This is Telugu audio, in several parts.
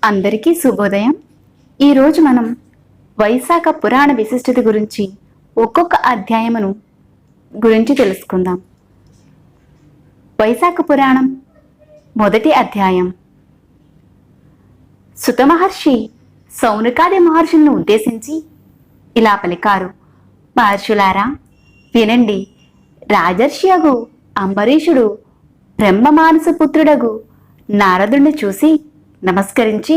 అందరికీ శుభోదయం. ఈరోజు మనం వైశాఖ పురాణ విశిష్టత గురించి ఒక్కొక్క అధ్యాయమును గురించి తెలుసుకుందాం. వైశాఖ పురాణం మొదటి అధ్యాయం. సుత మహర్షి సౌనకాది మహర్షులను ఉద్దేశించి ఇలా పలికారు. మహర్షులారా వినండి. రాజర్షియగు అంబరీషుడు బ్రహ్మమానస పుత్రుడగు నారదుణ్ణి చూసి నమస్కరించి,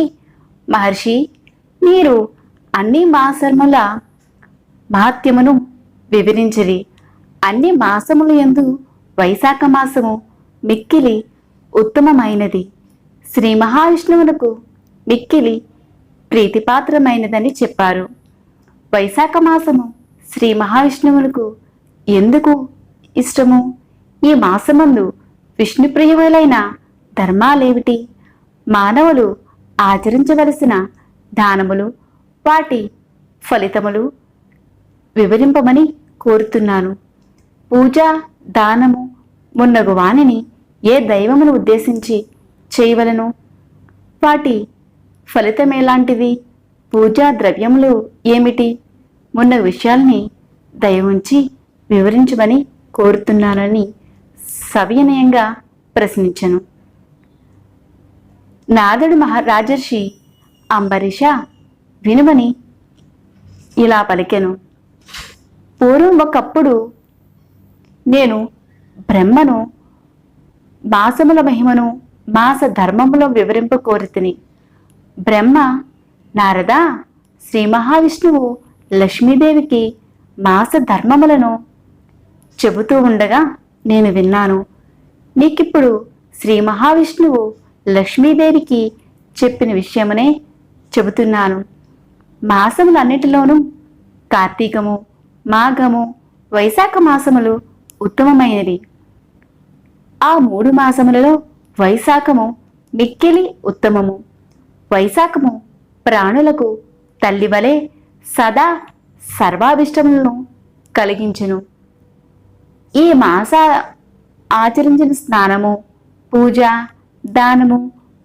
మహర్షి, మీరు అన్ని మాసముల మహత్యమును వివరించిరి. అన్ని మాసముల యందు వైశాఖ మాసము మిక్కిలి ఉత్తమమైనది, శ్రీ మహావిష్ణువునకు మిక్కిలి ప్రీతిపాత్రమైనదని చెప్పారు. వైశాఖ మాసము శ్రీ మహావిష్ణువునకు ఎందుకు ఇష్టము? ఈ మాసమందు విష్ణుప్రియములైన ధర్మాలేమిటి? మానవులు ఆచరించవలసిన దానములు, వాటి ఫలితములు వివరింపమని కోరుతున్నాను. పూజ, దానము మున్నగు వానిని ఏ దైవమును ఉద్దేశించి చేయవలను? వాటి ఫలితమేలాంటిది? పూజా ద్రవ్యములు ఏమిటి? మున్నగు విషయాల్ని దయవుంచి వివరించమని కోరుతున్నానని సవినయంగా ప్రశ్నించను. నారదుడు మహారాజర్షి అంబరీష వినుమని ఇలా పలికెను. పూర్వం ఒకప్పుడు నేను బ్రహ్మను మాసముల మహిమను, మాస ధర్మములో వివరింప కోరితిని. బ్రహ్మ, నారదా, శ్రీ మహావిష్ణువు లక్ష్మీదేవికి మాస ధర్మములను చెబుతూ ఉండగా నేను విన్నాను. నీకిప్పుడు శ్రీ మహావిష్ణువు లక్ష్మీదేవికి చెప్పిన విషయమునే చెబుతున్నాను. మాసములన్నిటిలోనూ కార్తీకము, మాఘము, వైశాఖ మాసములు ఉత్తమమైనవి. ఆ 3 మాసములలో వైశాఖము మిక్కిలి ఉత్తమము. వైశాఖము ప్రాణులకు తల్లివలే సదా సర్వాభిష్టములను కలిగించును. ఈ మాస ఆచరించిన స్నానము, పూజ, దానము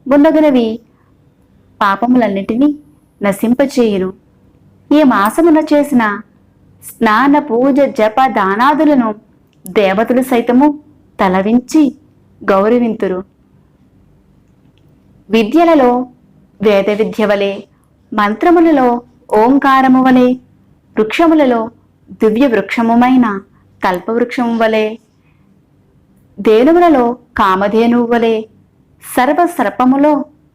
మున్నగునవి పాపములన్నిటినీ నశింపచేయును. ఈ మాసమున చేసిన స్నాన, పూజ, జప, దానాదులను దేవతలు సైతము తలవించి గౌరవింతురు. విద్యలలో వేద విద్య వలె, మంత్రములలో ఓంకారము వలె, వృక్షములలో దివ్య వృక్షముమైన కల్పవృక్షము వలె, ధేనువులలో కామధేనువు వలె, సర్వసర్పములో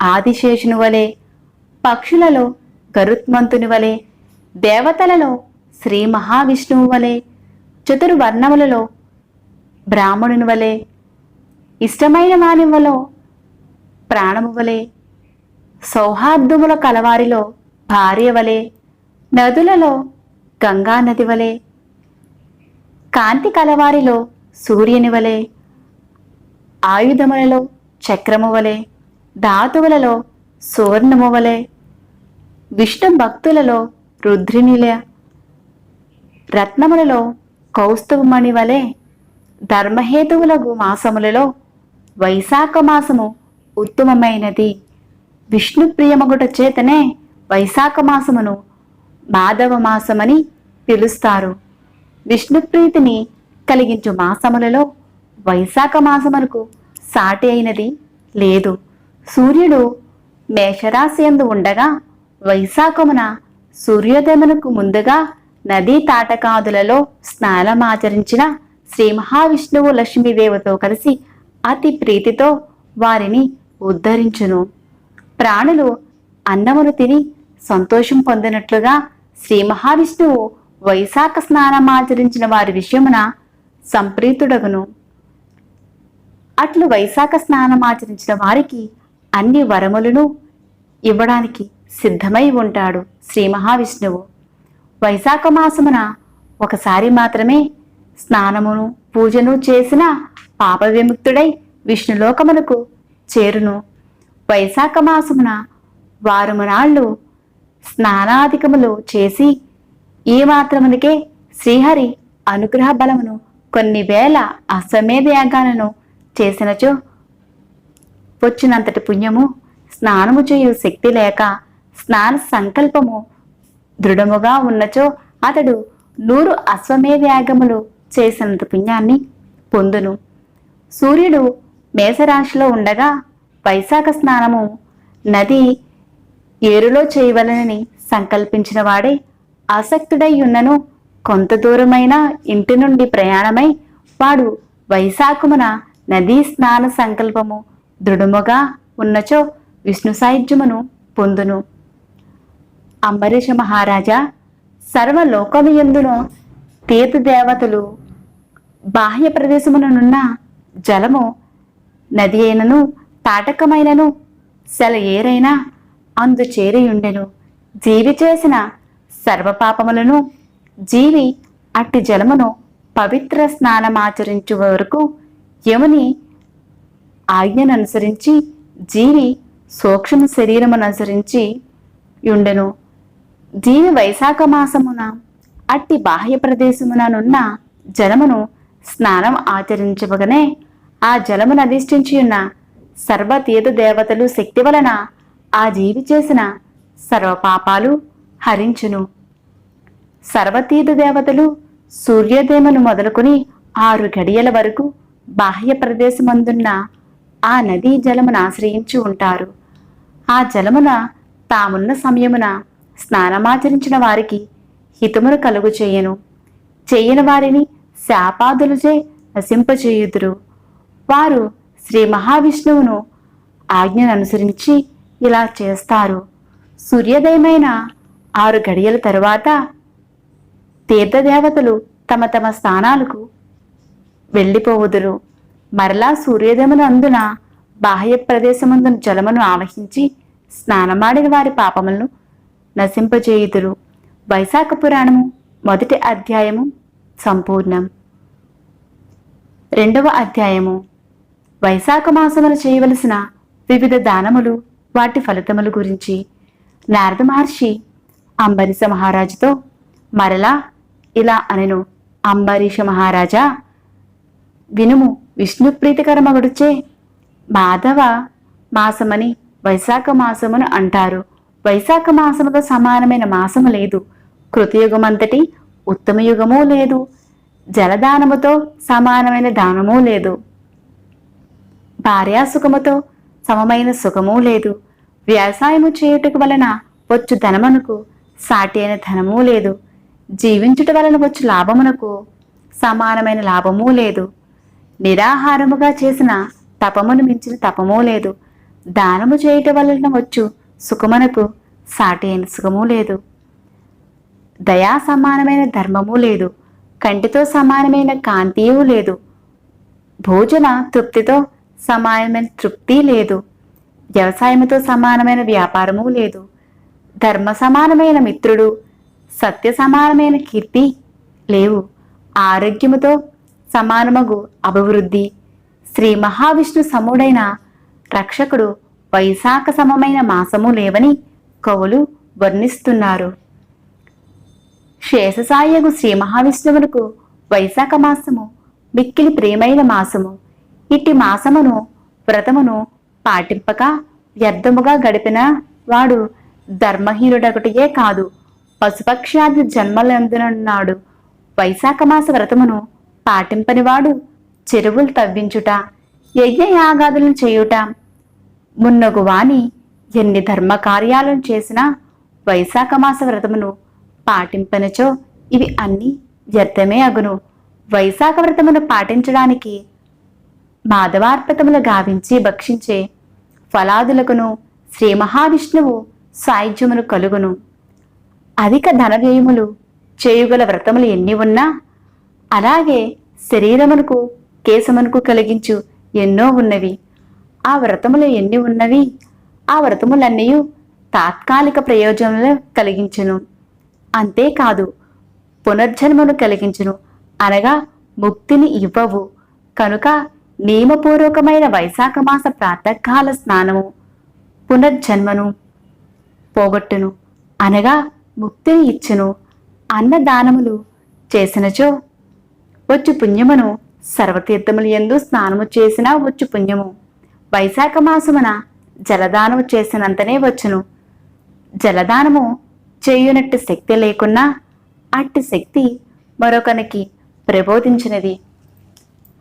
ఆదిశేషుని వలె, పక్షులలో గరుత్మంతుని వలె, దేవతలలో శ్రీ మహావిష్ణువు వలె, చతుర్వర్ణములలో బ్రాహ్మణుని వలె, ఇష్టమైన వానివలో ప్రాణము వలె, సౌహార్దముల కలవారిలో భార్య వలె, నదులలో గంగా నది వలె, కాంతి కలవారిలో సూర్యుని వలె, ఆయుధములలో చక్రము వలె, ధాతువులలో సువర్ణము వలె, విష్ణు భక్తులలో రుద్రినిల, రత్నములలో కౌస్తుభమణి వలె, ధర్మహేతువులకు మాసములలో వైశాఖ మాసము ఉత్తమమైనది. విష్ణుప్రియమగుట చేతనే వైశాఖ మాసమును మాధవ మాసమని పిలుస్తారు. విష్ణుప్రీతిని కలిగించు మాసములలో వైశాఖ మాసమునకు సాటి అయినది లేదు. సూర్యుడు మేషరాశి యందు ఉండగా వైశాఖమున సూర్యోదయమునకు ముందుగా నదీ తాటకాదులలో స్నానమాచరించిన శ్రీ మహావిష్ణువు లక్ష్మీదేవితో కలిసి అతి ప్రీతితో వారిని ఉద్ధరించును. ప్రాణులు అన్నమును తిని సంతోషం పొందినట్లుగా శ్రీ మహావిష్ణువు వైశాఖ స్నానమాచరించిన వారి విషయమున సంప్రీతుడగును. అట్లు వైశాఖ స్నానమాచరించిన వారికి అన్ని వరములను ఇవ్వడానికి సిద్ధమై ఉంటాడు శ్రీ మహావిష్ణువు. వైశాఖ మాసమున ఒకసారి మాత్రమే స్నానమును, పూజను చేసిన పాప విముక్తుడై విష్ణులోకమునకు చేరును. వైశాఖ మాసమున వారమునాళ్ళు స్నానాధికములు చేసి ఈ మాత్రమునికే శ్రీహరి అనుగ్రహ బలమును కొన్ని వేల అశ్వమేధ యాగాలను చేసినచో వచ్చినంతటి పుణ్యము స్నానము చేయు శక్తి లేక స్నాన సంకల్పము దృఢముగా ఉన్నచో అతడు 100 అశ్వమేధయాగములు చేసినంత పుణ్యాన్ని పొందును. సూర్యుడు మేషరాశిలో ఉండగా వైశాఖ స్నానము నది ఏరులో చేయవలనని సంకల్పించిన వాడే ఆసక్తుడై ఉన్నను కొంత దూరమైన ఇంటి నుండి ప్రయాణమై వాడు వైశాఖమున నదీ స్నాన సంకల్పము దృఢముగా ఉన్నచో విష్ణు సాయుధ్యమును పొందును. అంబరీష మహారాజా, సర్వలోకముయందును తీర్థదేవతలు బాహ్య ప్రదేశముననున్న జలము నది అయినను తాటకమైనను సెలయేరైనా అందు చేరియుండెను. జీవి చేసిన సర్వపాపములను జీవి అట్టి జలమును పవిత్ర స్నానమాచరించు వరకు యముని ఆజ్ఞను అనుసరించి జీవి సూక్ష్మ శరీరమును అనుసరించి యుండెను. జీవి వైశాఖ మాసమున అట్టి బాహ్య ప్రదేశముననున్న జలమును స్నానం ఆచరించవగనే ఆ జలమును అధిష్ఠించి ఉన్న సర్వతీర్థ దేవతలు శక్తి వలన ఆ జీవి చేసిన సర్వపాపాలు హరించును. సర్వతీర్థ దేవతలు సూర్యోదయమును మొదలుకొని 6 గడియల వరకు బాహ్య ప్రదేశమందున్న ఆ నదీ జలమును ఆశ్రయించి ఉంటారు. ఆ జలమున తామున్న సమయమున స్నానమాచరించిన వారికి హితమును కలుగు చేయను. చేయని వారిని శాపాదులచే నశింపచేయుదురు. వారు శ్రీ మహావిష్ణువును ఆజ్ఞను అనుసరించి ఇలా చేస్తారు. సూర్యోదయమైన 6 గడియల తరువాత తీర్థదేవతలు తమ తమ స్థానాలకు వెళ్ళిపోవుదురు. మరలా సూర్యోదయమున అందున బాహ్య ప్రదేశమందున జలమును ఆవహించి స్నానమాడిన వారి పాపములను నశింపజేయుదురు. వైశాఖ పురాణము 1వ అధ్యాయము సంపూర్ణం. 2వ అధ్యాయము వైశాఖ మాసమున చేయవలసిన వివిధ దానములు, వాటి ఫలితముల గురించి. నారద మహర్షి అంబరీష మహారాజుతో మరలా ఇలా అనెను. అంబరీష మహారాజా, వినుము. విష్ణు ప్రీతికరమగుడుచే మాధవ మాసమని వైశాఖ మాసమును అంటారు. వైశాఖ మాసముతో సమానమైన మాసము లేదు. కృతయుగమంతటి ఉత్తమ యుగమూ లేదు. జలదానముతో సమానమైన దానమూ లేదు. భార్యాసుఖముతో సమమైన సుఖమూ లేదు. వ్యవసాయము చేయుటకు వలన వచ్చు ధనమునకు సాటి అయిన ధనమూ లేదు. జీవించుట వలన వచ్చు లాభమునకు సమానమైన లాభమూ లేదు. నిరాహారముగా చేసిన తపమును మించిన తపమూ లేదు. దానము చేయుట వలన వచ్చు సుఖమునకు సాటి అయిన సుఖమూ లేదు. దయా సమానమైన ధర్మమూ లేదు. కంటితో సమానమైన కాంతియూ లేదు. భోజన తృప్తితో సమానమైన తృప్తి లేదు. వ్యవసాయముతో సమానమైన వ్యాపారమూ లేదు. ధర్మ సమానమైన మిత్రుడు, సత్య సమానమైన కీర్తి లేవు. ఆరోగ్యముతో సమానమగు అభివృద్ధి, శ్రీ మహావిష్ణు సముడైన రక్షకుడు వైశాఖ సమమైన మాసము లేవని కవులు వర్ణిస్తున్నారు. శేషసాయగు శ్రీ మహావిష్ణువులకు వైశాఖ మాసము మిక్కిలి ప్రియమైన మాసము. ఇట్టి మాసమును వ్రతమును పాటింపక వ్యర్థముగా గడిపిన వాడు ధర్మహీనుడొకటియే కాదు, పశుపక్ష్యాది జన్మలందునున్నాడు. వైశాఖ మాస వ్రతమును పాటింపనివాడు చెరువులు తవ్వించుట, యజ్ఞయాగాదులను చేయుట మున్నగు వాని ఎన్ని ధర్మ కార్యాలను చేసినా వైశాఖ మాస వ్రతమును పాటింపనచో ఇవి అన్నీ వ్యర్థమే అగును. వైశాఖ వ్రతమును పాటించడానికి మాధవార్పతములు గావించి భక్షించే ఫలాదులకును శ్రీ మహావిష్ణువు సాయుధ్యమును కలుగును. అధిక ధన వ్యయములు చేయుగల వ్రతములు ఎన్ని ఉన్నా, అలాగే శరీరమునకు కేశమునకు కలిగించు ఎన్నో ఉన్నవి. ఆ వ్రతములు ఎన్ని ఉన్నవి, ఆ వ్రతములన్నీ తాత్కాలిక ప్రయోజనములు కలిగించును. అంతేకాదు పునర్జన్మను కలిగించును, అనగా ముక్తిని ఇవ్వవు. కనుక నియమపూర్వకమైన వైశాఖ మాస ప్రాతకాల స్నానము పునర్జన్మను పోగొట్టును, అనగా ముక్తిని ఇచ్చును. అన్నదానములు చేసినచో వచ్చు పుణ్యమును సర్వతీర్థములు యందు స్నానము చేసినా వచ్చు పుణ్యము వైశాఖ మాసమున జలదానము చేసినంతనే వచ్చును. జలదానము చేయునట్టు శక్తి లేకున్నా అట్టి శక్తి మరొకనికి ప్రబోధించినది.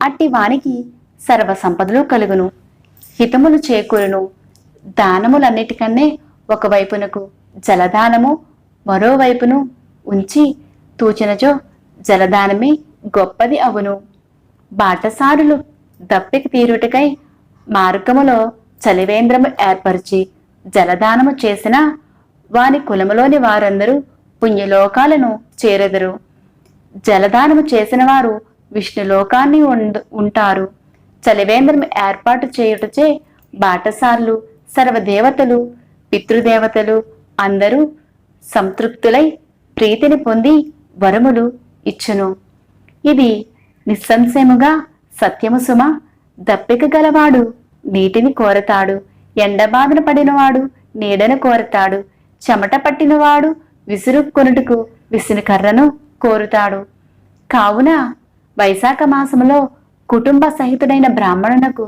అట్టి వానికి సర్వ సంపదలు కలుగును, హితములు చేకూరును. దానములన్నిటికన్నే ఒకవైపునకు జలదానము మరోవైపును ఉంచి తూచినచో జలదానమే గొప్పది అగును. బాటసారులు దప్పిక తీరుటకై మార్గములో చలివేంద్రము ఏర్పరిచి జలదానము చేసిన వాని కులములోని వారందరూ పుణ్యలోకాలను చేరెదరు. జలదానము చేసిన వారు విష్ణులోకాన్ని ఉంటారు. చలివేంద్రము ఏర్పాటు చేయుటచే బాటసార్లు, సర్వదేవతలు, పితృదేవతలు అందరూ సంతృప్తులై ప్రీతిని పొంది వరములు ఇచ్చును. ఇది నిస్సంశయముగా సత్యము సుమ. దప్పిక గలవాడు నీటిని కోరతాడు, ఎండబాధన పడినవాడు నీడను కోరతాడు, చెమట పట్టినవాడు విసురుకొనుటకు విసురుకర్రను కోరుతాడు. కావున వైశాఖ మాసములో కుటుంబ సహితుడైన బ్రాహ్మణునకు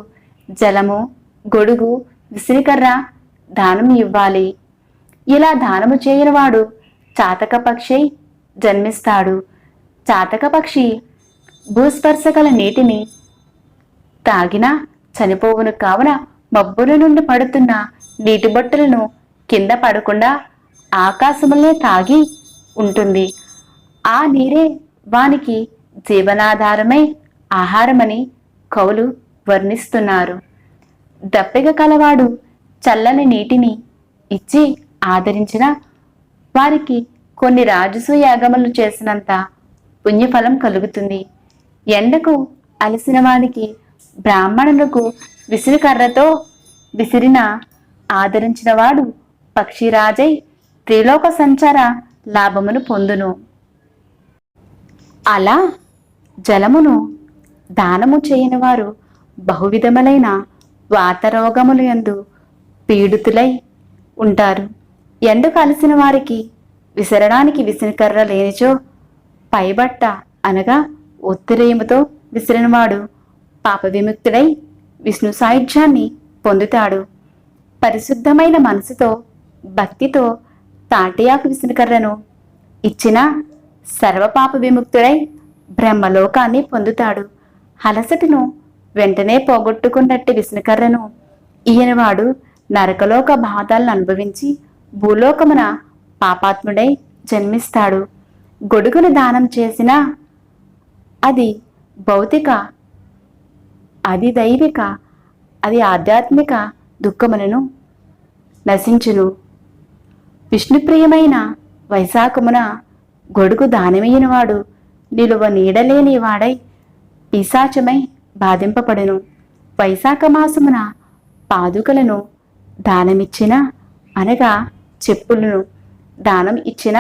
జలము, గొడుగు, విసిరికర్ర దానం ఇవ్వాలి. ఇలా దానము చేయనివాడు చాతక పక్షి జన్మిస్తాడు. చాతక పక్షి భూస్పర్శ గల నీటిని తాగినా చనిపోవును. కావున మబ్బుల నుండి పడుతున్న నీటి బొట్టులను కింద పడకుండా ఆకాశములనే తాగి ఉంటుంది. ఆ నీరే వానికి జీవనాధారమై ఆహారమని కవులు వర్ణిస్తున్నారు. దప్పిక కలవాడు చల్లని నీటిని ఇచ్చి ఆదరించిన వారికి కొన్ని రాజసూ యాగములు చేసినంత పుణ్యఫలం కలుగుతుంది. ఎండకు అలసిన వానికి బ్రాహ్మణులకు విసిరికర్రతో విసిరిన ఆదరించిన వాడు పక్షిరాజై త్రిలోక సంచార లాభమును పొందును. అలా జలమును దానము చేయని వారు బహువిధములైన వాతరోగములు యందు పీడితులై ఉంటారు. ఎండకు అలసిన వారికి విసరడానికి విసిరికర్ర లేనిచో పైబట్ట అనగా ఒత్తిరేముతో విసిరినవాడు పాప విముక్తుడై విష్ణు సాయుధ్యాన్ని పొందుతాడు. పరిశుద్ధమైన మనసుతో భక్తితో తాటియాకు విసిరికర్రను ఇచ్చిన సర్వపాప విముక్తుడై బ్రహ్మలోకాన్ని పొందుతాడు. అలసటను వెంటనే పోగొట్టుకున్నట్టు విసిరికర్రను ఈయనవాడు నరకలోక బాధలను అనుభవించి భూలోకమున పాపాత్ముడై జన్మిస్తాడు. గొడుగును దానం చేసిన అది భౌతిక, అది దైవిక, అది ఆధ్యాత్మిక దుఃఖములను నశించును. విష్ణుప్రియమైన వైశాఖమున గొడుగు దానమయ్యనవాడు నిలువ నీడలేని వాడై పిశాచమై బాధింపబడును. వైశాఖ మాసమున పాదుకలను దానమిచ్చిన అనగా చెప్పులను దానం ఇచ్చిన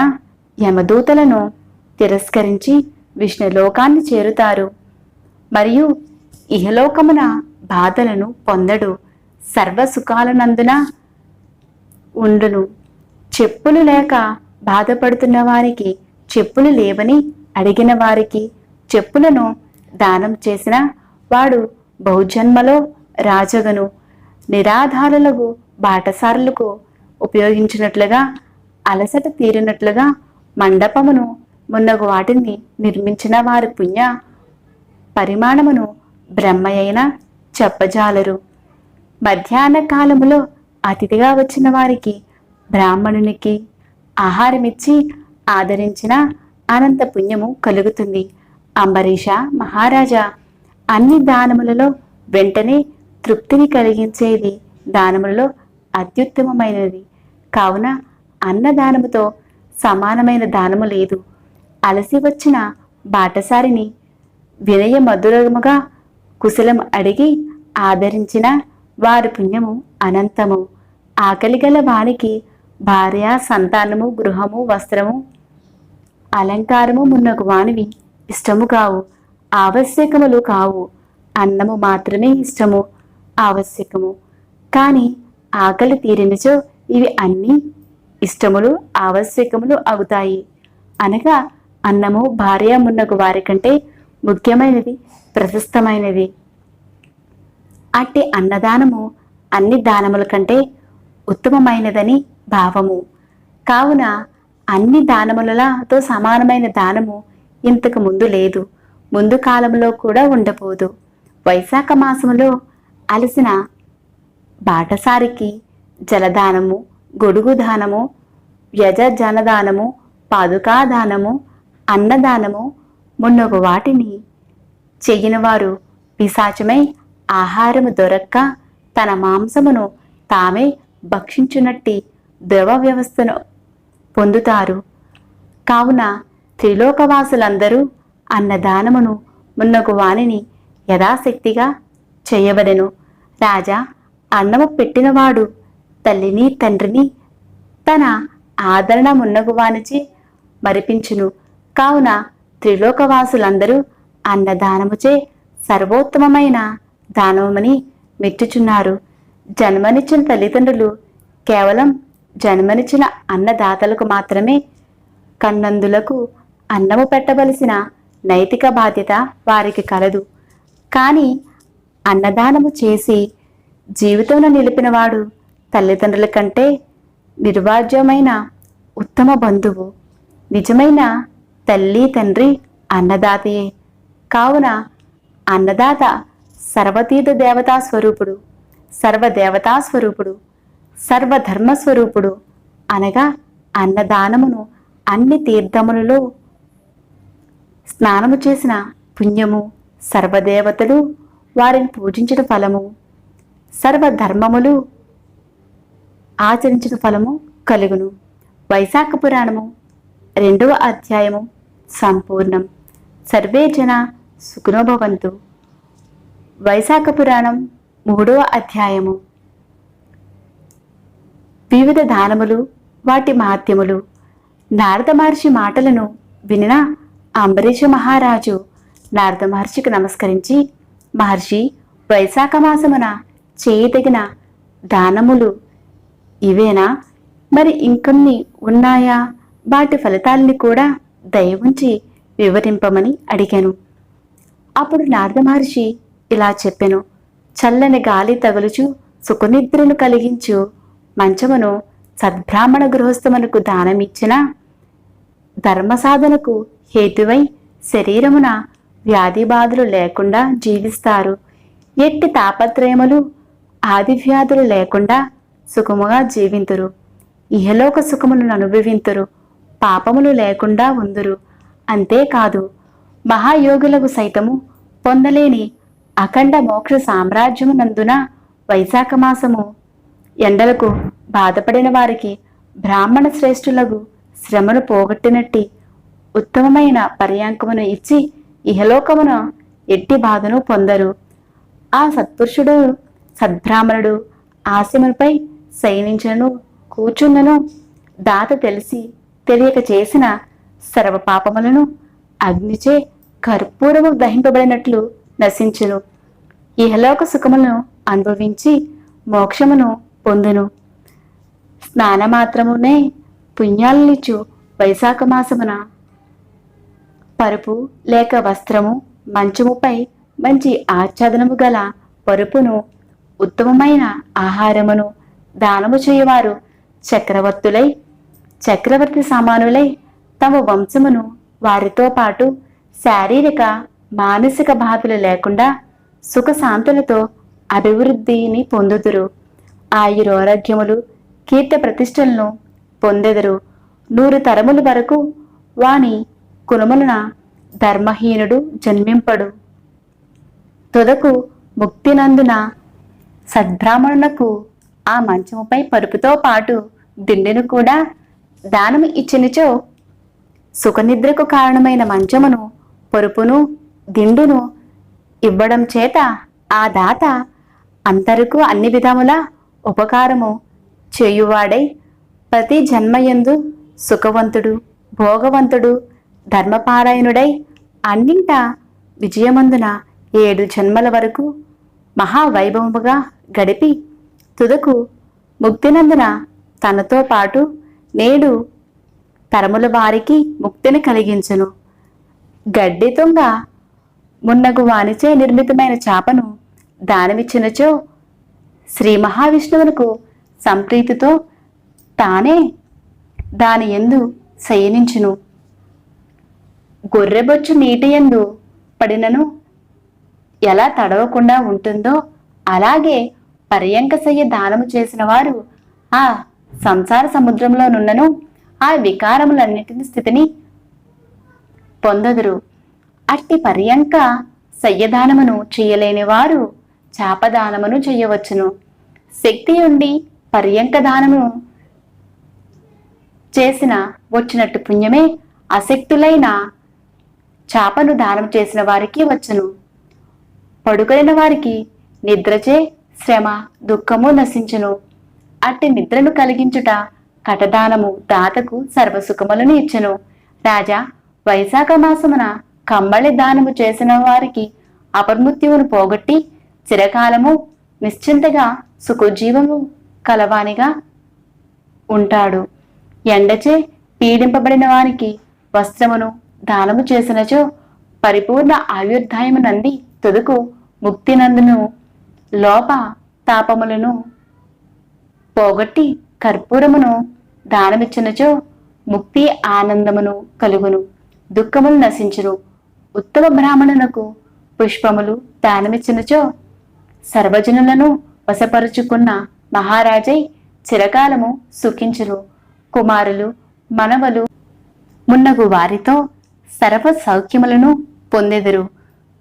యమదూతలను తిరస్కరించి విష్ణులోకాన్ని చేరుతారు. మరియు ఇహలోకమున బాధలను పొందడు, సర్వసుఖాలనందున ఉండును. చెప్పులు లేక బాధపడుతున్న వారికి చెప్పులు లేవని అడిగిన వారికి చెప్పులను దానం చేసిన వాడు బహుజన్మలో రాజగను. నిరాధారులకు బాటసారులకు ఉపయోగించినట్లుగా అలసట తీరినట్లుగా మండపమును మున్నగు వాటిని నిర్మించిన వారి పుణ్య పరిమాణమును బ్రహ్మయైన చెప్పజాలరు. మధ్యాహ్న కాలములో అతిథిగా వచ్చిన వారికి బ్రాహ్మణునికి ఆహారమిచ్చి ఆదరించిన అనంత పుణ్యము కలుగుతుంది. అంబరీష మహారాజా, అన్ని దానములలో వెంటనే తృప్తిని కలిగించేది దానములలో అత్యుత్తమమైనది. కావున అన్నదానముతో సమానమైన దానము లేదు. అలసి వచ్చిన బాటసారిని వినయ మధురముగా కుశలం అడిగి ఆదరించిన వారి పుణ్యము అనంతము. ఆకలిగల వానికి భార్య, సంతానము, గృహము, వస్త్రము, అలంకారము మున్నగు వానివి ఇష్టము కావు, ఆవశ్యకములు కావు. అన్నము మాత్రమే ఇష్టము, ఆవశ్యకము. కాని ఆకలి తీరినచో ఇవి అన్నీ ఇష్టములు, ఆవశ్యకములు అవుతాయి. అనగా అన్నము, భార్య మున్నగు వారి కంటే ముఖ్యమైనది, ప్రశస్తమైనది. అట్టి అన్నదానము అన్ని దానముల కంటే ఉత్తమమైనదని భావము. కావున అన్ని దానములతో సమానమైన దానము ఇంతకు ముందు లేదు, ముందు కాలంలో కూడా ఉండబోదు. వైశాఖ మాసములో అలసిన బాటసారికి జలదానము, గొడుగు దానము, వ్యజజనదానము, పాదుకాదానము, అన్నదానము మున్నగు వాటిని చెయ్యినవారు పిశాచమై ఆహారము దొరక్క తన మాంసమును తామే భక్షించునట్టి ద్రవ వ్యవస్థను పొందుతారు. కావున త్రిలోకవాసులందరూ అన్నదానమును మున్నగు వానిని యథాశక్తిగా చేయవలెను. రాజా, అన్నము పెట్టినవాడు తల్లిని తండ్రిని తన ఆదరణ మున్నగు వానిచే మరిపించును. కావున త్రిలోకవాసులందరూ అన్నదానముచే సర్వోత్తమమైన దానమని మెచ్చుచున్నారు. జన్మనిచ్చిన తల్లిదండ్రులు కేవలం జన్మనిచ్చిన అన్నదాతలకు మాత్రమే కన్నందులకు అన్నము పెట్టవలసిన నైతిక బాధ్యత వారికి కలదు. కానీ అన్నదానము చేసి జీవితంలో నిలిపినవాడు తల్లిదండ్రుల కంటే నిర్వాజ్యమైన ఉత్తమ బంధువు. నిజమైన తల్లి తండ్రి అన్నదాతయే. కావున అన్నదాత సర్వతీర్థ దేవతా స్వరూపుడు, సర్వదేవతా స్వరూపుడు, సర్వధర్మస్వరూపుడు. అనగా అన్నదానమును అన్ని తీర్థములలో స్నానము చేసిన పుణ్యము, సర్వదేవతలు వారిని పూజించిన ఫలము, సర్వధర్మములు ఆచరించిన ఫలము కలుగును. వైశాఖ పురాణము 2వ అధ్యాయము సంపూర్ణం. సర్వే జన సుఖినో భవంతు. వైశాఖ పురాణం 3వ అధ్యాయము. వివిధ దానములు, వాటి మహత్యములు. నారద మహర్షి మాటలను వినిన అంబరీష మహారాజు నారద మహర్షికి నమస్కరించి, మహర్షి, వైశాఖ మాసమున చేయదగిన దానములు ఇవేనా? మరి ఇంకొన్ని ఉన్నాయా? వాటి ఫలితాలని కూడా దయ ఉంచి వివరింపమని అడిగాను. అప్పుడు నారద మహర్షి ఇలా చెప్పెను. చల్లని గాలి తగులుచు సుఖనిద్రను కలిగించు మంచమును సద్బ్రాహ్మణ గృహస్థమునకు దానమిచ్చిన ధర్మ సాధనకు హేతువై శరీరమున వ్యాధి బాధలు లేకుండా జీవిస్తారు. ఎట్టి తాపత్రయములు ఆది వ్యాధులు లేకుండా సుఖముగా జీవింతురు. ఇహలోక సుఖములను అనుభవింతురు. పాపములు లేకుండా ఉందురు. అంతేకాదు, మహాయోగులకు సైతము పొందలేని అఖండ మోక్ష సామ్రాజ్యమునందున వైశాఖ మాసము ఎండలకు బాధపడిన వారికి బ్రాహ్మణ శ్రేష్ఠులకు శ్రమను పోగొట్టినట్టి ఉత్తమమైన పర్యాంకమును ఇచ్చి ఇహలోకమున ఎట్టి బాధను పొందరు. ఆ సత్పురుషుడు సద్బ్రాహ్మణుడు ఆశముపై శయనించను కూర్చున్నను దాత తెలిసి తెలియక చేసిన సర్వ పాపములను అగ్నిచే కర్పూరము దహింపబడినట్లు నశించును. ఇహలోక సుఖములను అనుభవించి మోక్షమును పొందును. స్నానమాత్రమునే పుణ్యాలనిచ్చు వైశాఖ మాసమున పరుపు లేక వస్త్రము, మంచముపై మంచి ఆచ్ఛాదనము గల పరుపును, ఉత్తమమైన ఆహారమును దానము చేయవారు చక్రవర్తులై చక్రవర్తి సమానులై తమ వంశమును వారితో పాటు శారీరక మానసిక బాధలు లేకుండా సుఖశాంతులతో అభివృద్ధిని పొందుదురు. ఆయురారోగ్యములు కీర్తి ప్రతిష్టలను పొందెదరు. 100 తరముల వరకు వాని కులమున ధర్మహీనుడు జన్మింపడు. తుదకు ముక్తినందున సద్బ్రాహ్మణులకు ఆ మంచముపై పరుపుతో పాటు దిండును కూడా దానము ఇచ్చినచో సుఖనిద్రకు కారణమైన మంచమును, పరుపును, దిండును ఇవ్వడం చేత ఆ దాత అంతరకు అన్ని విధముల ఉపకారము చేయువాడై ప్రతి జన్మయందు సుఖవంతుడు, భోగవంతుడు, ధర్మపారాయణుడై అన్నింట విజయమందున 7 జన్మల వరకు మహావైభవముగా గడిపి తుదకు ముక్తినందున తనతో పాటు 7 తరముల వారికి ముక్తిని కలిగించును. గడ్డి తుంగ మున్నగు వానిచే నిర్మితమైన చాపను దానమిచ్చినచో శ్రీ మహావిష్ణువునకు సంప్రీతితో తానే దాని యందు శయనించును. గొర్రెబొచ్చు నీటి యందు పడినను ఎలా తడవకుండా ఉంటుందో అలాగే పర్యంకశయ్య దానము చేసిన వారు ఆ సంసార సముద్రంలోనున్నను ఆ వికారములన్నిటిని స్థితిని పొందదురు. అట్టి పర్యంక శయ్యదానమును చేయలేని వారు చాపదానమును చేయవచ్చును. శక్తి ఉండి పర్యంక దానము చేసిన వచ్చినట్టు పుణ్యమే అశక్తులైన చాపను దానం చేసిన వారికి వచ్చును. పడుకొనిన వారికి నిద్రచే శ్రమ దుఃఖము నశించును. అట్టి నిద్రను కలిగించుట కటదానము దాతకు సర్వసుఖములను ఇచ్చును. రాజా, వైశాఖ మాసమున కమ్మళి దానము చేసిన వారికి అపమృత్యువును పోగొట్టి చిరకాలము నిశ్చింతగా సుఖజీవము కలవానిగా ఉంటాడు. ఎండచే పీడింపబడిన వారికి వస్త్రమును దానము చేసినచో పరిపూర్ణ ఆయుర్దాయము నంది తుదుకు ముక్తి నందును లోప తాపములను పోగొట్టి కర్పూరమును దానమిచ్చినచో ముక్తి ఆనందమును కలుగును, దుఃఖములు నశించును. ఉత్తమ బ్రాహ్మణునకు పుష్పములు దానమిచ్చినచో సర్వజనులను వశపరుచుకున్న మహారాజై చిరకాలము సుఖించును. కుమారులు మనవలు మున్నగు వారితో సర్వ సౌఖ్యములను పొందెదరు.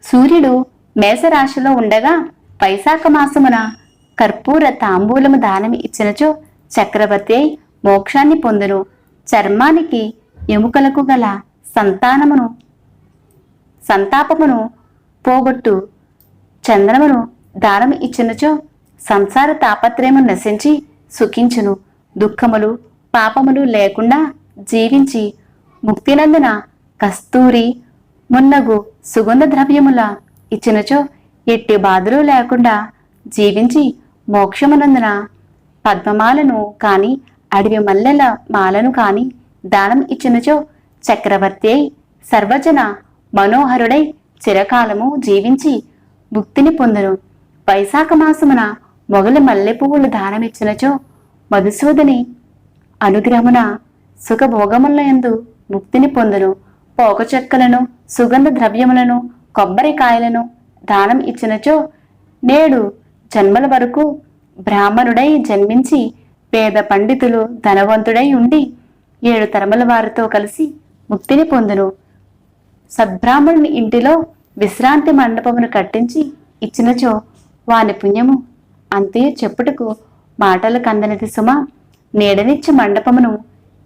సూర్యుడు మేషరాశిలో ఉండగా వైశాఖ మాసమున కర్పూర తాంబూలము దానమి ఇచ్చినచో చక్రవర్తి అయి మోక్షాన్ని పొందును. చర్మానికి ఎముకలకు గల సంతాపమును పోగొట్టు చంద్రమును దానం ఇచ్చినచో సంసార తాపత్రయము నశించి సుఖించును. దుఃఖములు పాపములు లేకుండా జీవించి ముక్తినందున కస్తూరి మున్నగు సుగంధ ద్రవ్యముల ఇచ్చినచో ఎట్టి బాధలు లేకుండా జీవించి మోక్షమునందున పద్మమాలను కాని అడవి మల్లెల మాలను కాని దానం ఇచ్చినచో చక్రవర్తి అయి సర్వజన మనోహరుడై చిరకాలము జీవించి ముక్తిని పొందును. వైశాఖ మాసమున మొగలి మల్లె పువ్వులు దానమిచ్చినచో మధుసూదని అనుగ్రహమున సుఖభోగములందు ముక్తిని పొందును. పోక చెక్కలను సుగంధ ద్రవ్యములను కొబ్బరికాయలను దానం ఇచ్చినచో నేడు జన్మల వరకు బ్రాహ్మణుడై జన్మించి పేద పండితులు ధనవంతుడై ఉండి 7 తరముల వారితో కలిసి ముక్తిని పొందును. సద్బ్రాహ్మణుని ఇంటిలో విశ్రాంతి మండపమును కట్టించి ఇచ్చినచో వాని పుణ్యము అంతే చెప్పుటకు మాటలు కందనిది సుమ. నీడనిచ్చి మండపమును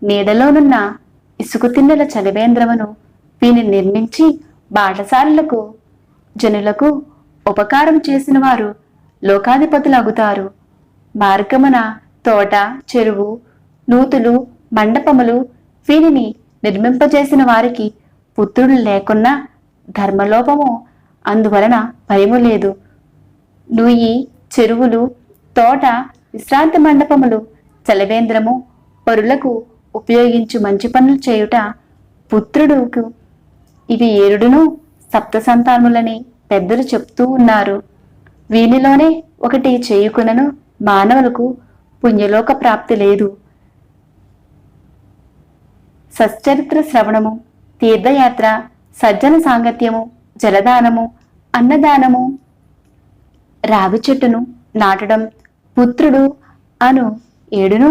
నీడలోనున్న ఇసుకు తిన్నెల చలివేంద్రమును వీని నిర్మించి బాటసారులకు జనులకు ఉపకారం చేసిన వారు లోకాధిపతులగుతారు. మార్గమున తోట చెరువు నూతులు మండపములు వీనిని నిర్మింపజేసిన వారికి పుత్రులు లేకున్నా ధర్మలోపము అందువలన భయము లేదు. నూయి చెరువులు తోట విశ్రాంతి మండపములు చలవేంద్రము పరులకు ఉపయోగించు మంచి పనులు చేయుట పుత్రుడుకు ఇవి 7ను సప్త సంతానములని పెద్దలు చెప్తూ ఉన్నారు. వీనిలోనే ఒకటి చేయుకునను మానవులకు పుణ్యలోక ప్రాప్తి లేదు. సచ్చరిత్ర శ్రవణము, తీర్థయాత్ర, సజ్జన సాంగత్యము, జలదానము, అన్నదానము, రావి చెట్టును నాటడం, పుత్రుడు అను 7ను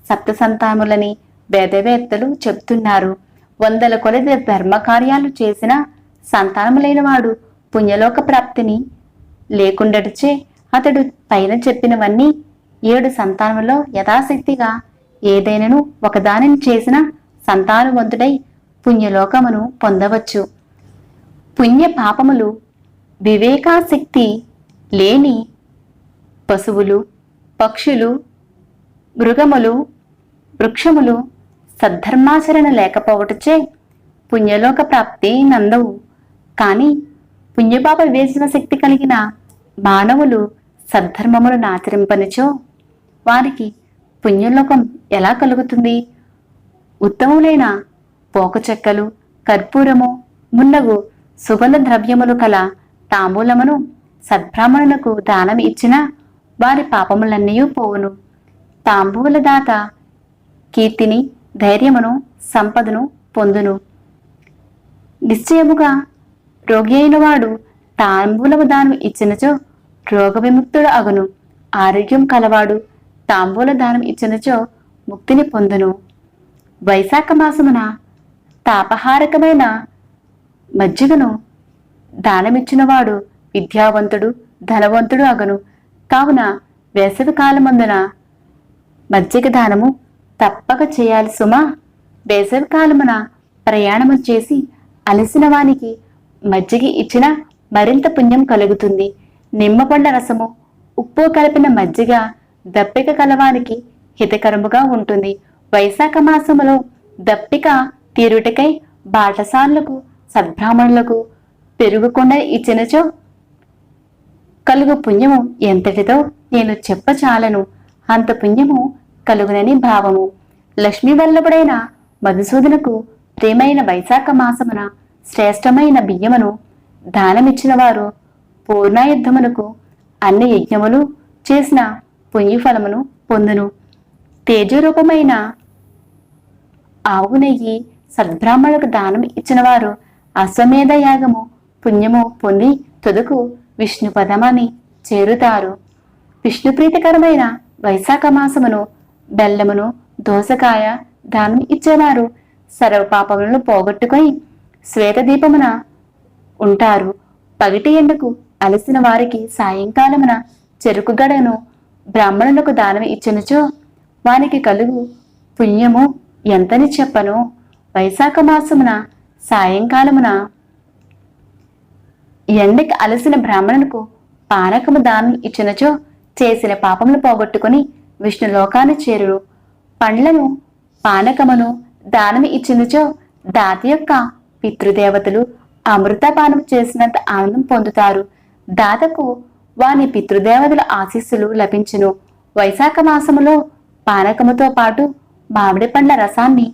సప్త సంతానములని వేదవేత్తలు చెప్తున్నారు. 100 కొలది ధర్మ కార్యాలు చేసిన సంతానములైన వాడు పుణ్యలోక ప్రాప్తిని లేకుండటచే అతడు పైన చెప్పినవన్నీ 7 సంతానములో యథాశక్తిగా ఏదైనను ఒకదానిని చేసిన సంతానవంతుడై పుణ్యలోకమును పొందవచ్చు. పుణ్య పాపములు వివేకాశక్తి లేని పశువులు, పక్షులు, మృగములు, వృక్షములు సద్ధర్మాచరణ లేకపోవటచే పుణ్యలోక ప్రాప్తి నందవు. కాని పుణ్యపాప వివేచన శక్తి కలిగిన మానవులు సద్ధర్మములను ఆచరింపనిచో వారికి పుణ్యలోకం ఎలా కలుగుతుంది? ఉత్తములైన పోక చెక్కలు, కర్పూరము మున్నగు సుగంధ ద్రవ్యములు కల తాంబూలమును సద్బ్రాహ్మణులకు దానం ఇచ్చిన వారి పాపములన్నీ పోవును. తాంబూలదాత కీర్తిని, ధైర్యమును, సంపదను పొందును. నిశ్చయముగా రోగి అయిన వాడు తాంబూలము దానం ఇచ్చినచో రోగ విముక్తుడు అగును. ఆరోగ్యం కలవాడు తాంబూల దానం ఇచ్చినచో ముక్తిని పొందును. వైశాఖ మాసమున తాపహారకమైన మజ్జిగను దానమిచ్చినవాడు విద్యావంతుడు, ధనవంతుడు అగును. కావున వేసవి కాలమందున మజ్జిగ దానము తప్పక చేయాలి సుమా. వేసవి కాలమున ప్రయాణము చేసి అలసిన వానికి మజ్జిగ ఇచ్చిన మరింత పుణ్యం కలుగుతుంది. నిమ్మపండ్ల రసము, ఉప్పు కలిపిన మజ్జిగ దప్పిక కలవానికి హితకరముగా ఉంటుంది. వైశాఖ మాసములో దప్పిక తీరుటకై బాటసార్లకు, సద్బ్రాహ్మణులకు పెరుగుకొండ ఇచ్చినచో కలుగు పుణ్యము ఎంతటిదో నేను చెప్పచాలను. అంత పుణ్యము కలుగునని భావము. లక్ష్మీ వల్లభుడైన మధుసూదనకు ప్రేమైన వైశాఖ మాసమున శ్రేష్టమైన బియ్యమును దానమిచ్చిన వారు పూర్ణాయుద్ధమునకు అన్ని యజ్ఞములు చేసిన పుణ్యఫలమును పొందును. తేజరూపమైన ఆవు నెయ్యి సద్బ్రాహ్మణులకు దానం ఇచ్చిన వారు అశ్వమేధ యాగము పుణ్యము పొంది తుదకు విష్ణు పదమని చేరుతారు. విష్ణుప్రీతికరమైన వైశాఖ మాసమును బెల్లమును, దోసకాయ దానం ఇచ్చేవారు సర్వ పాపములను పోగొట్టుకొని శ్వేతదీపమున ఉంటారు. పగటి ఎండకు అలసిన వారికి సాయంకాలమున చెరుకు గడను బ్రాహ్మణులకు దానం ఇచ్చినచో వానికి కలుగు పుణ్యము ఎంతని చెప్పను. వైశాఖ మాసమున సాయంకాలమున ఎండకి అలసిన బ్రాహ్మణులకు పానకము దానం ఇచ్చినచో చేసిన పాపములు పోగొట్టుకుని విష్ణులోకాన్ని చేరును. పండ్లను, పానకమును దానం ఇచ్చినచో దాత యొక్క పితృదేవతలు అమృతపానం చేసినంత ఆనందం పొందుతారు. దాతకు వాని పితృదేవతల ఆశీస్సులు లభించును. వైశాఖ మాసములో పానకముతో పాటు మామిడి పండ్ల రసాన్ని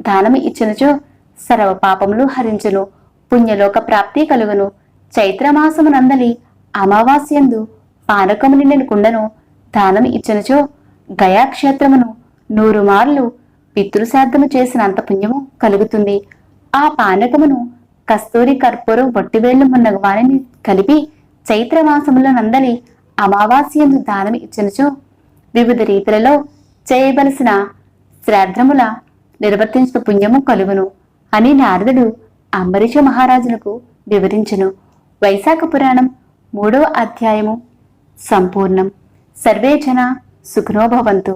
దానం ఇచ్చినచో సర్వ పాపములు హరించును. పుణ్యలోక ప్రాప్తి కలుగును. చైత్రమాసమునందలి అమావాస్యందు పానకము నిండిన కుండను దానం ఇచ్చినచో గయాక్షేత్రమును 100 మార్లు పితృశ్రాద్ధము చేసినంత పుణ్యము కలుగుతుంది. ఆ పానకమును కస్తూరి, కర్పూరం, వట్టివేళ్లు మున్నగు వారిని కలిపి చైత్రమాసములో నందలి అమావాస్యందు దానం ఇచ్చినచో వివిధ రీతులలో చేయవలసిన శ్రాద్ధముల నిర్వర్తించిన పుణ్యము కలుగును అని నారదుడు అంబరీష మహారాజునకు వివరించును. వైశాఖ పురాణం 3వ అధ్యాయము సంపూర్ణం. సర్వే జన సుఖినో భవంతు.